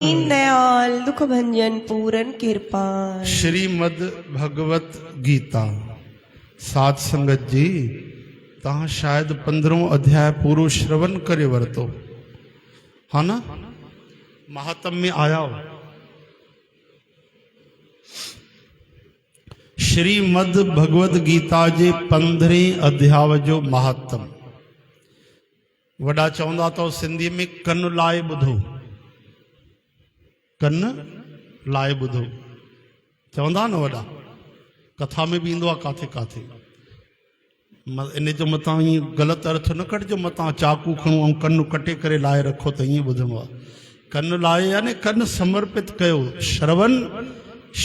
दयाल दुख भंजन पूरन कृपाल। श्रीमद भगवत गीता साध संगत जी तहां शायद 15वां अध्याय पूरो श्रवण करे वरतो हा ना। महात्म में आया हो श्रीमद भगवत गीता जे 15वें अध्याय जो महात्म वड़ा चवंदा तो सिंधी में कन लाए बुधो, कन लाए बुधो चवंदा न वॾा। कथा में भी ईंदो आहे काथे काथे। इन जो मतां ईअं ग़लति अर्थ न कढिजो मतां चाकू खणो ऐं कन कटे करे लाए रखो त ईअं ॿुधणो आहे। कन लाए यानी कन समर्पित कयो। श्रवण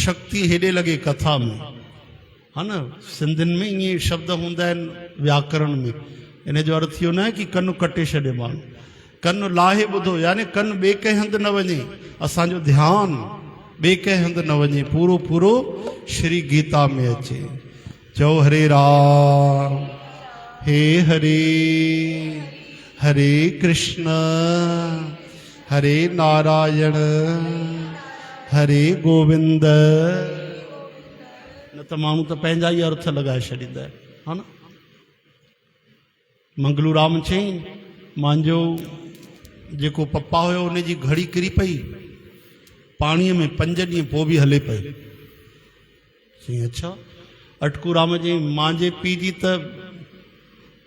शक्ति हेॾे लॻे कथा में हा न। सिंधियुनि में ईअं शब्द हूंदा आहिनि व्याकरण में। इन जो अर्थ इहो न आहे कि कन कटे छॾे माण्हू। कन लाहे ॿुधो यानी कन ॿिए कंहिं हंधि न वञे, असांजो ध्यानु ॿिए कंहिं हंधि न वञे, पूरो पूरो श्री गीता में अचे। चओ हरे राम हे हरे हरे कृष्ण हरे नारायण हरे गोविंद। न त माण्हू त पंहिंजा ई अर्थ लॻाए छॾींदा आहिनि हा न। मंगलू राम चई मुंहिंजो जेको पप्पा हुयो उन जी घड़ी किरी पई पाणीअ में 5 ॾींहं पोइ बि हले पई। चई अच्छा। अटकू राम जी मुंहिंजे पीउ जी त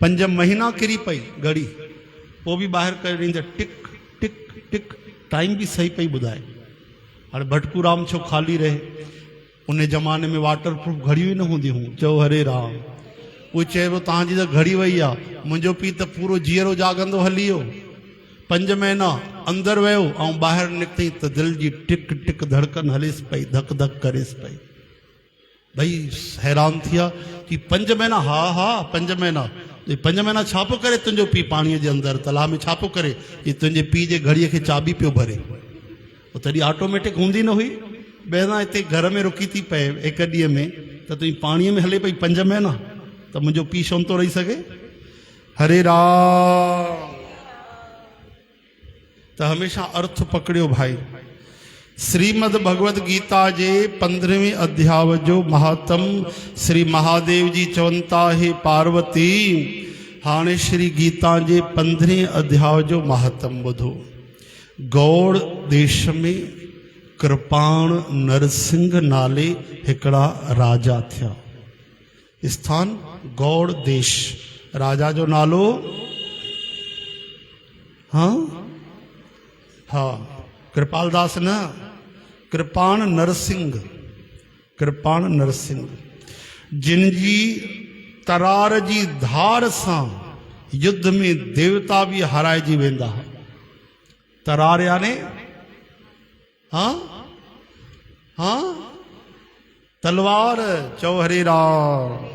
5 महीना किरी पई घड़ी पोइ बि ॿाहिरि करे ॾींदा टिक टिक टिक टाइम बि सही पई ॿुधाए। हाणे भटकू राम छो ख़ाली रहे। उन ज़माने में वाटर प्रूफ घड़ियूं ई न हूंदी हुयूं। चओ हरे राम। उहो चइबो तव्हांजी त घड़ी वई आहे, मुंहिंजो पीउ त पूरो जीअरो जाॻंदो हली वियो। 5 महीना अंदरि वियो ऐं ॿाहिरि निकितई त दिलि जी टिक टिक धड़कन हलेसि पई, धक धक करेसि पई। भई हैरान थी विया कि 5 महीना। हा हा 5 महीना। 5 महीना छा पियो करे तुंहिंजो पीउ पाणीअ जे अंदरि तलाउ में छा पियो करे कि तुंहिंजे पीउ जे घड़ीअ खे चाबी पियो भरे। उहो तॾहिं ऑटोमेटिक हूंदी न हुई। ॿाहिरां हिते घर में रुकी थी पए 1 ॾींहं में त तुंहिंजी पाणीअ में हले पई 5 महीना त मुंहिंजो पीउ छो नथो रही सघे। हरे राम। तो हमेशा अर्थ पकड़ियो भाई। श्रीमद भगवत गीता जे 15वें अध्याय जो महात्म श्री महादेव जी चवंता हे पार्वती हाणे श्री गीता जे 15वें अध्याय जो महात्म ॿुधो। गौड़ देश में कृपाण नरसिंह नाले हिकिड़ा राजा थिया। स्थान गौड़ देश। राजा जो नालो हाँ हाँ कृपाल दास न, कृपाण नरसिंह। कृपाण नरसिंह जिनजी तरार जी धार सां युद्ध में देवता भी हाराइजी वेंदा। तरार यानी हाँ हाँ तलवार। चओ हरे राम।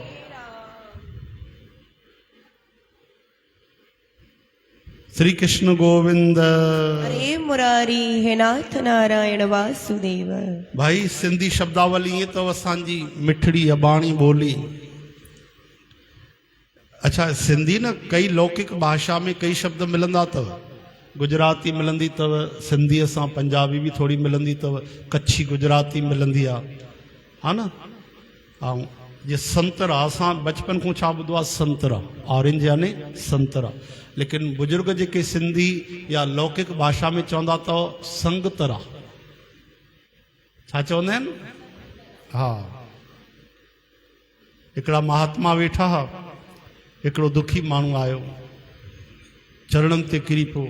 श्री कृष्ण गोविंद। हरे मुरारी हे नाथ नारायण वासुदेव। भाई सिंधी शब्दावली ये तो असांजी मिठड़ी अबाणी बोली। अच्छा सिंधी न कई लौकिक भाषा में कई शब्द मिलंदा तव। गुजराती मिलंदी तव, सिंधी सां पंजाबी भी थोड़ी मिलंदी तव, कच्छी गुजराती मिलंदी आ हा न। ऐं ये संतरा असां बचपन को छा ॿुधो आहे संतरा, ऑरेंज यानी संतरा। लेकिन बुजुर्ग जेके सिंधी या लौकिक भाषा में चवंदा अथव संगतरा। छा चवंदा आहिनि? हा। हिकिड़ा महात्मा वेठा हा। हिकिड़ो दुखी माण्हू आयो चरणनि ते किरी पियो,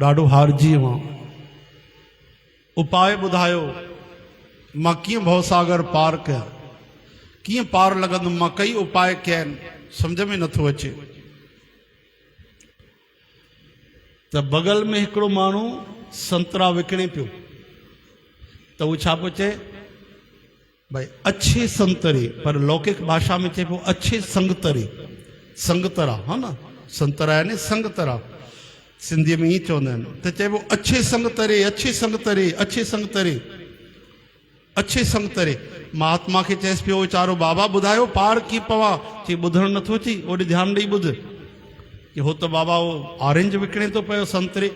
ॾाढो हारजी वियो आं। उपाय ॿुधायो मां कीअं भवसागर पार कयां, कीअं पार लॻंदुमि। मां कई उपाय कया आहिनि, सम्झ में नथो अचे। त बगल में हिकिड़ो माण्हू संतरा विकिणे पियो त उहो छा पियो चए भाई अच्छे संतरे, पर लौकिक भाषा में चए पियो अच्छे संगतरे। संगतरा हा न। संतरा यानी संगतरा। सिंधीअ में ईअं चवंदा आहिनि त चइबो अच्छे संगतरे अच्छे संगतरे अच्छे संगतरे अच्छे संगतरे। महात्मा खे चएसि पियो वीचारो बाबा ॿुधायो पार कीअं पवां। चई ॿुधणु नथो अचे, ओॾे ध्यानु ॾेई ॿुध कि हो तो बाबा वो ऑरेंज विकिणे थो पियो संतरे।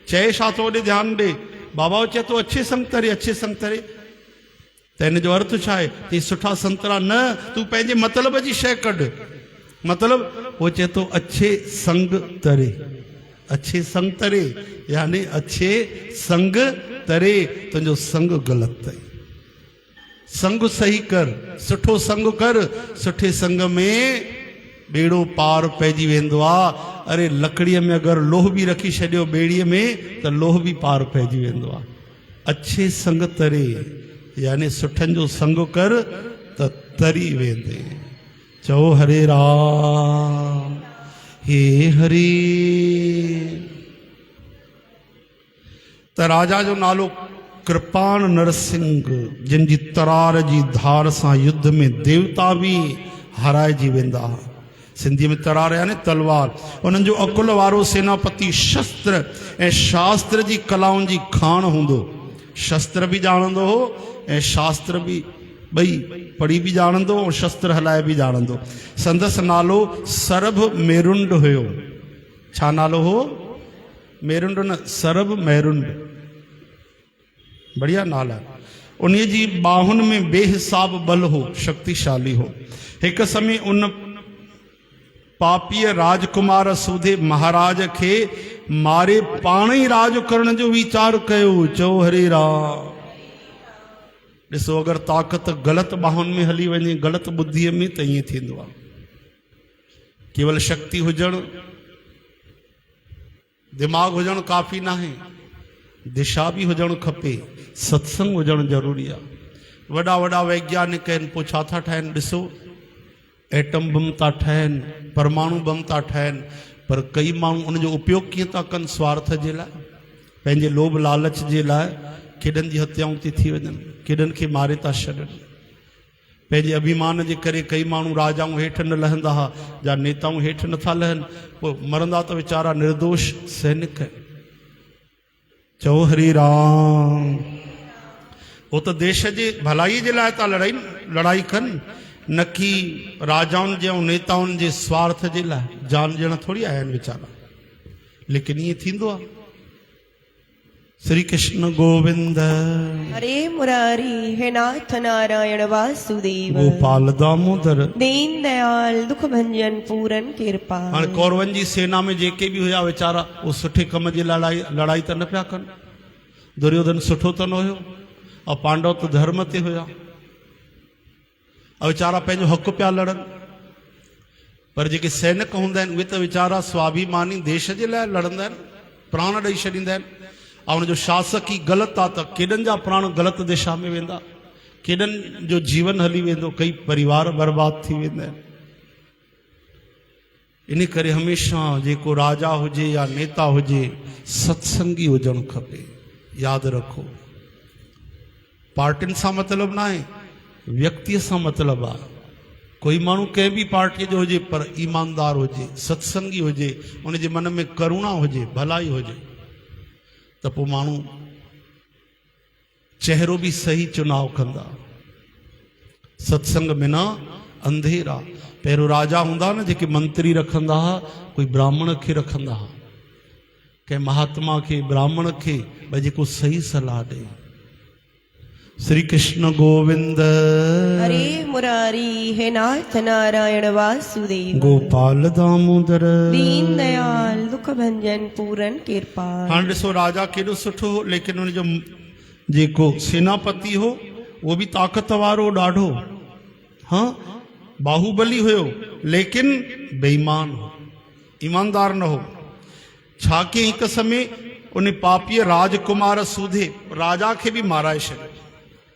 चए छा थो ओॾे ध्यानु ॾे बाबा चए तो अच्छे संगतरे, अच्छे संगतरे। त हिन जो अर्थ छा आहे? चई सुठा संतरा न, तूं पंहिंजे मतिलब जी शइ कढ। मतलब वो चए तो अच्छे संग तरे, अच्छे संग तरे, यानी अच्छे संग तरे। तुंहिंजो संग ग़लति अथई, संग सही कर, सुठो संग कर। सुठे संग में बेड़ो पार पइजी वेंदो आहे। अरे लकड़ीअ में अगरि लोह बि रखी छॾियो ॿेड़ीअ में त लोह बि पार पइजी वेंदो आहे। अच्छे संग तरे, यानी सुठनि जो संग कर त तरी वेंदे। चओ हरे राम, हे हरे। त राजा जो नालो कृपाण नरसिंह, जिन जी तरार जी धार सां युद्ध में देवता भी हाराइजी वेंदा। सिंधी में तरार यानी तलवार। उन्हनि जो अकुल वारो सेनापति शस्त्र ऐं शास्त्र जी कलाउनि जी खाण हूंदो। शस्त्र भी ॼाणंदो हो ऐं शास्त्र भी, ॿई पढ़ी भी ॼाणंदो ऐं शस्त्र हलाए भी ॼाणंदो। संदसि नालो सरभ मेरुंड हुयो। छा नालो हो? मेरुंड न, सरभ मेरुंड, बढ़िया नाला। उन्हीअ जी बाहुनि में बेहिसाब बल हो, शक्तिशाली हो। हिकु समय उन पापीअ राजकुमार सूधे महाराज खे मारे पाण ई राज करण जो वीचार कयो। चओ हरे राम। ॾिसो, अगरि ताक़त ग़लति बाहुनि में हली वञे, ग़लति बुद्धीअ में, त ईअं थींदो आहे। केवल शक्ति हुजणु, दिमाग़ हुजणु काफ़ी न आहे, दिशा भी हुजणु खपे, सत्संग हुजणु ज़रूरी आहे। वॾा वॾा वैज्ञानिक आहिनि, पोइ छा था ठाहिनि? ॾिसो, एटम बम था ठाहिनि, परमाणु बम था ठाहिनि, पर कई माण्हू उनजो उपयोग कीअं था कनि? स्वार्थ जे लाइ, पंहिंजे लोभ लालच जे लाइ। केॾनि जी हत्याऊं थी वञनि, केॾनि खे मारे था छॾनि। पंहिंजे अभिमान जे करे कई माण्हू राजाऊं हेठि न लहंदा हुआ, जा नेताऊं हेठि नथा लहनि, पोइ मरंदा त वीचारा निर्दोष सैनिक। चओ हरे राम। वो तो देश जे भलाई जे लाइ था लड़ाई कनि, न कि राजाउनि जे ऐं नेताउनि जे स्वार्थ जे लाइ। जान ॾियण थोरी आया आहिनि वीचारा, लेकिन ईअं थींदो आहे। श्री कृष्ण गोविंद हरे मुरारी, हे नाथ नारायण वासुदेव, गोपाल दामोदर, दीन दयाल दुख भंजन पूरन कृपा। हाणे कौरवनि जी सेना में जेके भी हुया वीचारा, वो सुठे कम जी लड़ाई त न पिया कनि। दुर्योधन सुठो त न हुयो, और पांडव तो धर्म ते हुया, और वीचारा पंहिंजो हक़ पिया लड़नि। पर जेके सैनिक हूंदा आहिनि, उहे त वीचारा स्वाभिमानी देश जे लाइ लड़ंदा आहिनि, प्राण ॾेई छॾींदा आहिनि। ऐं उनजो शासक ई ग़लति आहे त केॾनि जा प्राण ग़लति दिशा में वेंदा, केॾनि जो जीवन हली वेंदो, कई परिवार बर्बाद थी वेंदा आहिनि। इन करे हमेशा जेको राजा हुजे या नेता हुजे, सत्संगी हुजणु खपे। यादि रखो, पार्टियुनि सां मतिलबु न आहे, व्यक्तिअ सां मतिलबु आहे। कोई माण्हू कंहिं बि पार्टीअ जो हुजे, पर ईमानदार हुजे, सत्संगी हुजे, उनजे मन में करुणा हुजे, भलाई हुजे, त पोइ माण्हू चहिरो बि सही चुनाव कंदा। सत्संग बिना अंधेरा। पहिरियों राजा हूंदा न, जेके मंत्री रखंदा हुआ, कोई ब्राह्मण खे रखंदा हुआ, कंहिं महात्मा खे, ब्राह्मण खे, भई जेको सही सलाह ॾे। श्री कृष्ण गोविंद हरे मुरारी, हे नाथ नारायण वासुदेव, गोपाल दामोदर, दीन दयाल दुख भंजन पूरन कृपा। हाणे ॾिसो, राजा केॾो सुठो हो, लेकिन उनजो जेको सेनापति हो, वो भी ताक़त वारो ॾाढो। हाँ, बाहुबली हुयो, लेकिन बेईमान हो, ईमानदार न हो। छा कि हिकु समय उन पापीअ राजकुमार सूधे राजा खे भी माराए छॾियो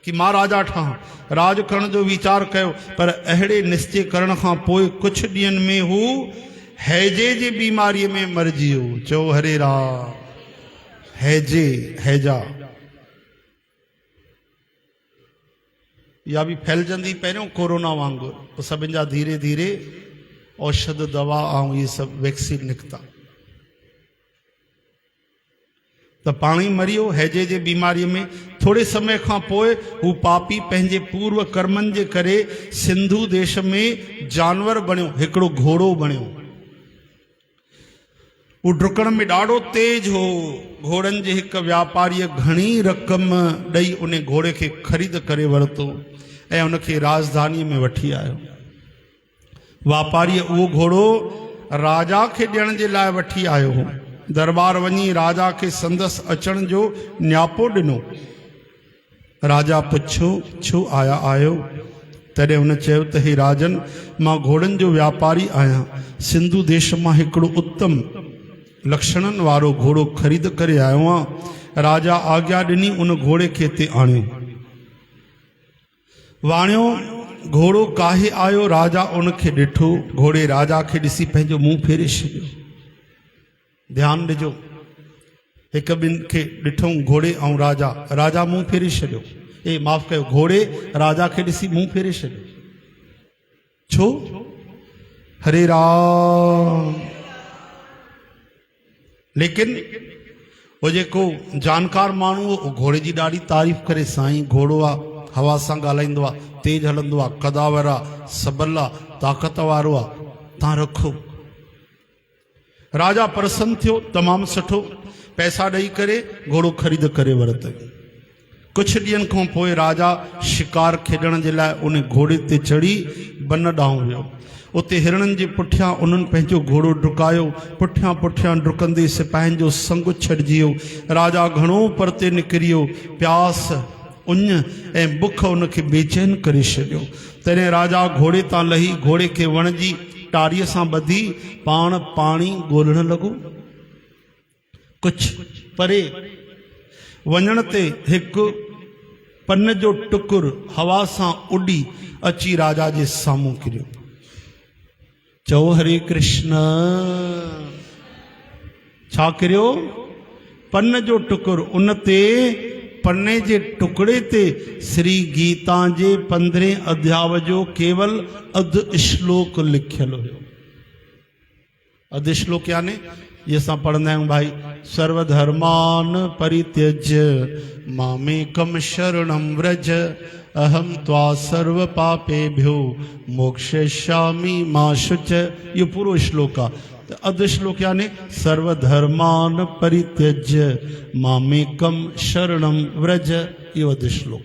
कि मां राजा ठहां, राज करण जो वीचार कयो। पर अहिड़े निश्चय करण खां पोइ कुछ ॾींहंनि में हू हैजे जी बीमारीअ में मरिजी वियो। चओ हरे राम। हैजे, हैजा या भी फैलजंदी पहिरियों कोरोना वांगुरु, पोइ सभिनि जा धीरे धीरे औषध दवा ऐं इहे सभु वैक्सीन निकिता, त पाण ई मरी वियो हैजे जे बीमारीअ में। थोड़े समय खां पोइ हू पापी पंहिंजे पूर्व कर्मनि जे करे सिंधु देश में जानवर बणियो, हिकिड़ो घोड़ो बणियो। वो डुकण में ॾाढो तेज हो। घोड़नि जे हिकु व्यापारीअ घणी रक़म ॾेई उन घोड़े खे ख़रीद करे वरितो ऐं उनखे राजधानीअ में वठी आयो। वापारीअ उहो घोड़ो राजा खे ॾियण जे लाइ वठी आयो हो। दरबार वञी राजा खे संदसि अचण जो न्यापो ॾिनो। राजा पुछो छो आया आहियो? तॾहिं हुन चयो त हे राजन, मां घोड़नि जो व्यापारी आहियां। सिंधु देश मां हिकिड़ो उत्तम लक्षणनि वारो घोड़ो ख़रीद करे आयो आहियां। राजा आज्ञा ॾिनी, उन घोड़े खे हिते आणियो। वाणियो घोड़ो काहे आयो? राजा उनखे ॾिठो। घोड़े राजा खे ॾिसी पंहिंजो मुंहुं फेरे छॾियो। ध्यानु ॾिजो, हिकु ॿिनि खे ॾिठऊं, घोड़े ऐं राजा। राजा मुंहुं फेरे छॾियो। माफ़ कयो, घोड़े राजा खे ॾिसी मुंहुं फेरे छॾियो। छो? हरे राम। लेकिन वो जेको जानकार माण्हू हो, घोड़े जी ॾाढी तारीफ़ करे। साईं घोड़ो आहे, हवा सां ॻाल्हाईंदो आहे, तेज हलंदो आहे, कदावर आहे, सबल आहे, ताक़त वारो आहे, तव्हां रखो। राजा प्रसन्न थियो, तमामु सुठो। पैसा ॾेई करे घोड़ो ख़रीद करे वरितो। कुछ ॾींहंनि खां पोइ राजा शिकार खेॾण जे लाइ उन घोड़े ते चढ़ी बन ॾांहुं वियो। उते हिरणनि जे पुठियां उन्हनि पंहिंजो घोड़ो डुकायो। पुठियां पुठियां डुकंदे सिपाहियुनि जो संग छॾिजी वियो। राजा घणो परते निकिरी वियो। प्यास, उञ ऐं बुख उनखे बेचैन करे छॾियो। तॾहिं राजा घोड़े तां लही घोड़े खे वण जी टारीअ सां ॿधी पाण पाणी ॻोल्हण लॻो। कुझु परे वञण ते हिकु पन जो टुकुर हवा सां उॾी अची राजा जे साम्हूं किरियो। चओ हरे कृष्ण। छा किरियो? पन जो टुकुर। उन ते पन्ने जे टुकड़े ते श्री गीता जे 15 अध्याय जो केवल अधु श्लोक लिखियल हुयो। अधु श्लोक यानी ये असां पढ़ंदा आहियूं, भाई सर्वधर्मान परित्यज्य मामेकम शरणम व्रज अहम त्वा सर्व पापेभ्यो मोक्षयिष्यामि मा शुच। ये पूरो श्लोक आहे। अधु श्लोक यानी सर्वधर्मान परित्यज्य मामेकम शरणम व्रज। ये अधु श्लोक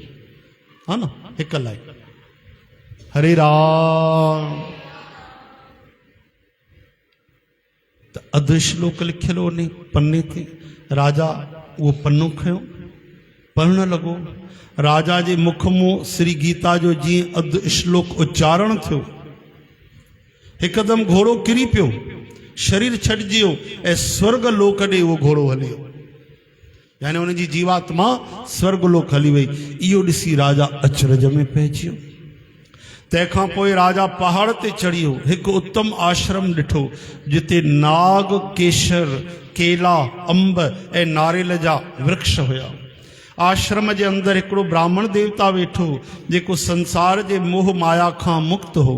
है ना, हिकु लाइन। हरे राम। अधु श्लोक लिखियल हो पन्ने ते। राजा वो पन्नो खयो, पढ़ण लॻो। राजा जे मुख मां श्री गीता जो जीअं अधु श्लोक उच्चारण थियो, हिकदमि घोड़ो किरी पियो, शरीर छॾिजी वियो ऐं स्वर्ग लोक ॾे उहो घोड़ो हली वियो। यानी उनजी जीवात्मा स्वर्ग लोक हली वई। इहो ॾिसी राजा अचरज में पइजी वियो। तंहिंखां पोइ राजा पहाड़ ते चढ़ी वियो। हिकु उत्तम आश्रम ॾिठो जिते नाग, केशर, केला, अंब ऐं नारेल जा वृक्ष हुया। आश्रम जे अंदरि हिकिड़ो ब्राह्मण देवता वेठो जेको संसार जे मोह माया खां मुक्त हो।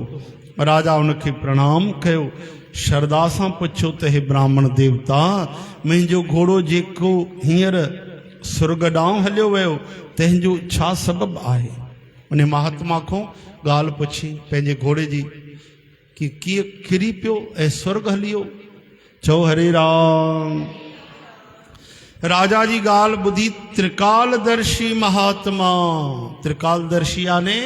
राजा उनखे प्रणाम कयो। श्रद्धा सां पुछो त हे ब्राह्मण देवता, मुंहिंजो घोड़ो जेको हींअर स्वर्ग ॾांहुं हलियो वियो, तंहिंजो छा सबबु आहे? उन महात्मा खां ॻाल्हि पुछी पंहिंजे घोड़े जी कि कीअं किरी पियो ऐं स्वर्ग हली वियो। चओ हरे राम। राजा जी ॻाल्हि ॿुधी त्रिकालदर्शी महात्मा, त्रिकालदर्शी याने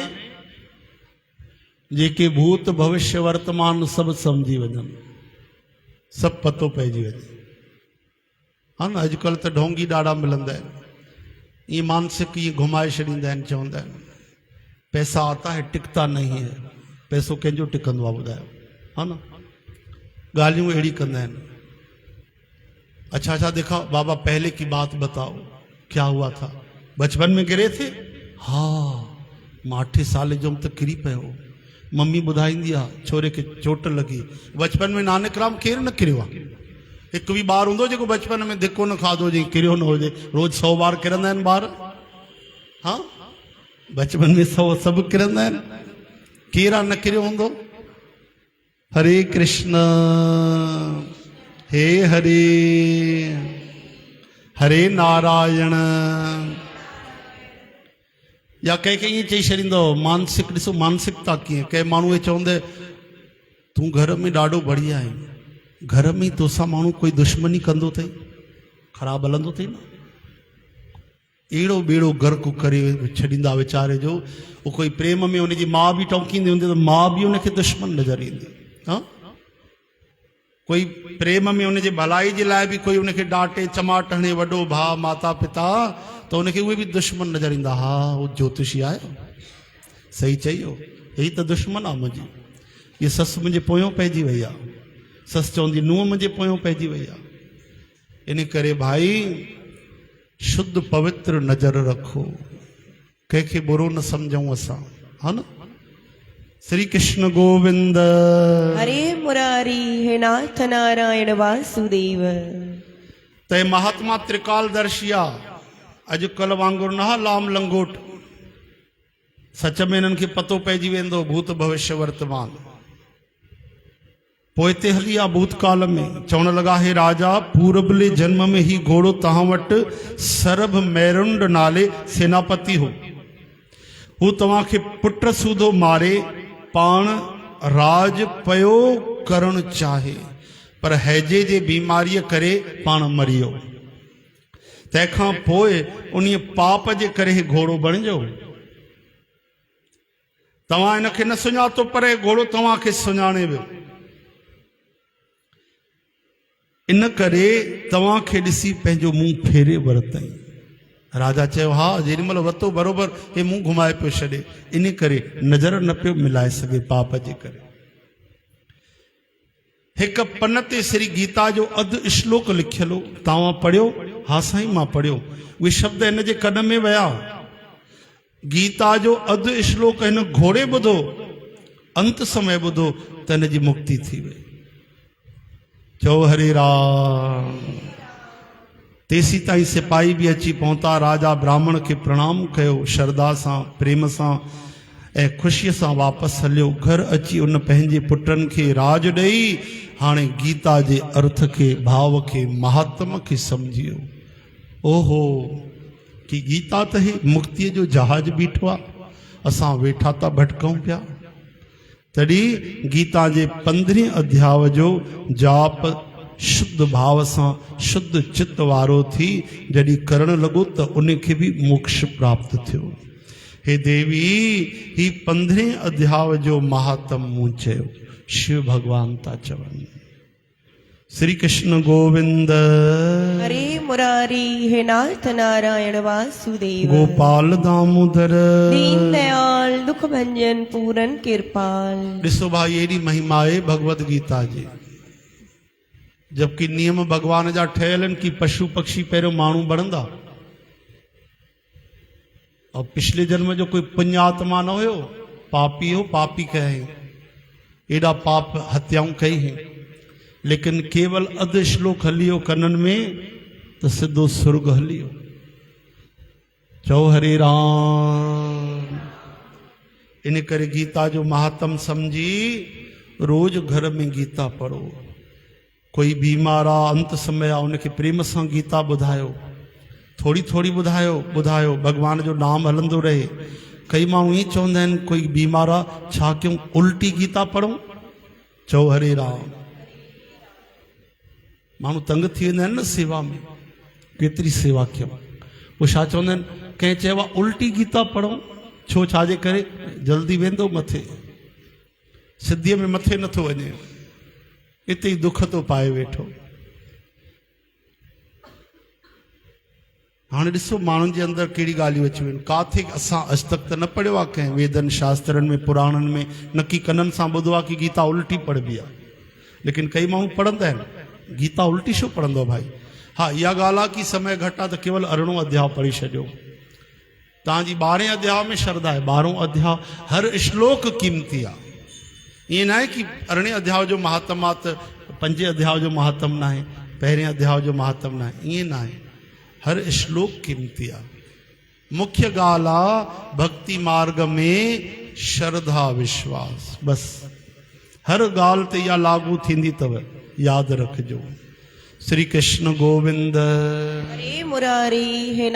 जेके भूत भविष्य वर्तमान सभु सम्झी वञनि, सभु पतो पइजी वञे। हा न, अॼुकल्ह त ढोंगी ॾाढा मिलंदा आहिनि। ईअं मानसिक ईअं घुमाए छॾींदा आहिनि, चवंदा आहिनि पैसा आता है टिकता नहीं है। पैसो कंहिंजो टिकंदो आहे ॿुधायो? हा न, ॻाल्हियूं अहिड़ी कंदा आहिनि। अच्छा अच्छा दिखाओ बाबा, पहले की बात बताओ, क्या हुआ था? बचपन में गिरे थे? हाँ, मां 8 साल जो त किरी पियो। मम्मी ॿुधाईंदी आहे छोरे खे चोट लॻी। बचपन में नानक राम केरु न किरियो आहे? हिकु बि ॿार हूंदो जेको बचपन में धिको न खाधो हुजे, किरियो न हुजे? रोज़ 100 बार किरंदा आहिनि ॿार। हा, बचपन में 100 सभु किरंदा आहिनि। केरु न किरियो हूंदो? हरे कृष्ण, हे हरे, हरे नारायण। या कंहिंखे ईअं चई छॾींदो मानसिक। ॾिसो मानसिकता कीअं। कंहिं माण्हूअ चवंदे तूं घर में ॾाढो बढ़िया आहीं, घर में तोसां माण्हू कोई दुश्मनी कंदो अथई, ख़राबु हलंदो अथई न, अहिड़ो ॿेड़ो गर्क करे छॾींदा वीचारे जो। वो कोई प्रेम में उनजी माउ बि टोकींदी हूंदी त माउ बि उनखे दुश्मन नज़र ईंदी। हाँ, कोई प्रेम में उनजे भलाई जे लाइ बि कोई उनखे डांटे चमाट हणे, वॾो भाउ माता पिता, त उनखे उहे बि दुश्मन नज़र ईंदा। हा वो ज्योतिषी आयो, सही चयो, यही त दुश्मन आहे मुंहिंजी। ये ससु मुंहिंजे पोयों पइजी वई आहे, ससु चवंदी नुंहुं मुंहिंजे पोयों पइजी वई आहे। इन करे भाई शुद्ध पवित्र नज़र रखो, कंहिंखे बुरो न सम्झूं असां, हा न। श्री कृष्ण गोविंद हरे मुरारी हे नाथ नारायण वासुदेव। तय महात्मा त्रिकालदर्शिया अॼुकल्ह वांगुरु न लाम लंगोट, सच में इन्हनि खे पतो पइजी वेंदो भूत भविष्य वर्तमान। पोइते हली आ भूतकाल में, चवण लॻा हे राजा पूरबले जन्म में ही घोड़ो तव्हां वटि सरभ मैरुंड नाले सेनापति हो। हू तव्हांखे पुट सूधो मारे पाण राज पयो करण चाहे, पर हैजे जे बीमारीअ करे पाण मरियो। तंहिंखां पोइ उन पाप जे करे हे घोड़ो बणिजो। तव्हां इनखे न सुञातो, पर हे घोड़ो तव्हांखे सुञाणे वियो। इन करे तव्हांखे ॾिसी पंहिंजो मुंहुं फेरे वरितई। राजा चयो हा, जेॾीमहिल वरितो बरोबर हे मुंहुं घुमाए पियो छॾे, इन करे नज़र न पियो मिलाए सघे पाप जे करे। हिक पन ते श्री गीता जो अधु श्लोक लिखियल हो, तव्हां पढ़ियो? हा साईं मां पढ़ियो। उहे शब्द हिन जे कन में विया। गीता जो अधु श्लोक हिन घोड़े ॿुधो, अंत समय ॿुधो त हिन जी मुक्ति थी वई। चओ हरे राम। तेसी ताईं सिपाही बि अची पहुता। राजा ब्राह्मण खे प्रणाम कयो श्रद्धा सां, प्रेम सां ऐं ख़ुशीअ सां वापसि हलियो। घर अची उन पंहिंजे पुटनि खे राज ॾेई हाणे गीता जे अर्थ खे, भाव खे, महात्म खे सम्झी वियो। ओहो, कि गीता त हे मुक्तिअ जो जहाज बीठो आहे, असां वेठा था भटकूं पिया। तॾहिं गीता जे 15 अध्याय जो जाप शुद्ध भाव सां, शुद्ध चित्त वारो थी जॾहिं करण लॻो त उनखे बि मोक्ष प्राप्त थियो। हे देवी, ही 15 अध्याय जो महात्म मूं चयो, शिव भगवान था चवनि। श्री कृष्ण गोविंद हरे मुरारी हे नाथ नारायण वासुदेव। गोपाल दामोदर दीन दयाल दुख भंजन पूरन कृपाल। ॾिसो भाई, एॾी महिमा आहे भगवत गीता जी, जबकि नियम भगवान जा ठहियल आहिनि कि पशु पक्षी पहिरियों माण्हू बणंदा। और पिछले जन्म जो कोई पुण्यात्मा न हुयो, पापी हो, पापी कहे, एॾा पाप हत्याऊं कई हैं, लेकिन केवल अधु श्लोक हलियो कनन में तो सिद्धो सुर्ग हलियो। चओ हरे राम। इन करे गीता जो महात्म समझी रोज घर में गीता पढ़ो। कोई बीमार आ, अंत समय आ, उनके प्रेम सां गीता ॿुधायो, थोड़ी थोड़ी ॿुधायो, भगवान जो नाम हलंदो रहे। कई माण्हू ईअं चवंदा आहिनि, कोई बीमार आ, छा कयूं, उल्टी गीता पढ़ूं? चओ हरे राम। माण्हू तंग थी वेंदा आहिनि न सेवा में, केतिरी सेवा कयूं। वो छा चवंदा आहिनि, कंहिं चयो आहे उल्टी गीता पढ़ूं, छो छाजे करे? जल्दी वेंदो मथे, सिद्धीअ में मथे नथो वञे, इते ई दुख थो पाए वेठो। हाणे ॾिसो माण्हुनि जे अंदरि कहिड़ी ॻाल्हियूं अची वियूं। काथे असां अॼु तक त न पढ़ियो आहे कंहिं वेदनि शास्त्रनि में, पुराणनि में, न की कननि सां ॿुधो आहे कि गीता उल्टी पढ़बी आहे, लेकिन कई माण्हू पढ़ंदा आहिनि। गीता उल्टी छो पढ़ंदो भाई? हाँ, इहा ॻाल्हि आहे कि समय घटि आहे त केवल 18 अध्याय पढ़ी छॾियो। तव्हांजी 12 अध्याय में श्रद्धा आहे, 12 अध्याय हर श्लोक कीमती आहे। ईअं न आहे कि 18 अध्याय जो महात्म आहे त 5 अध्याय जो महात्म न आहे, 1 अध्याय जो महात्म न आहे, ईअं न आहे। हर श्लोक कीमती आहे। मुख्य ॻाल्हि आहे भक्ति मार्ग में श्रद्धा विश्वास, बस हर ॻाल्हि ते इहा लागू थींदी अथव, यादि रखिजो। श्री कृष्ण गोविंद। हरे मुरारी हे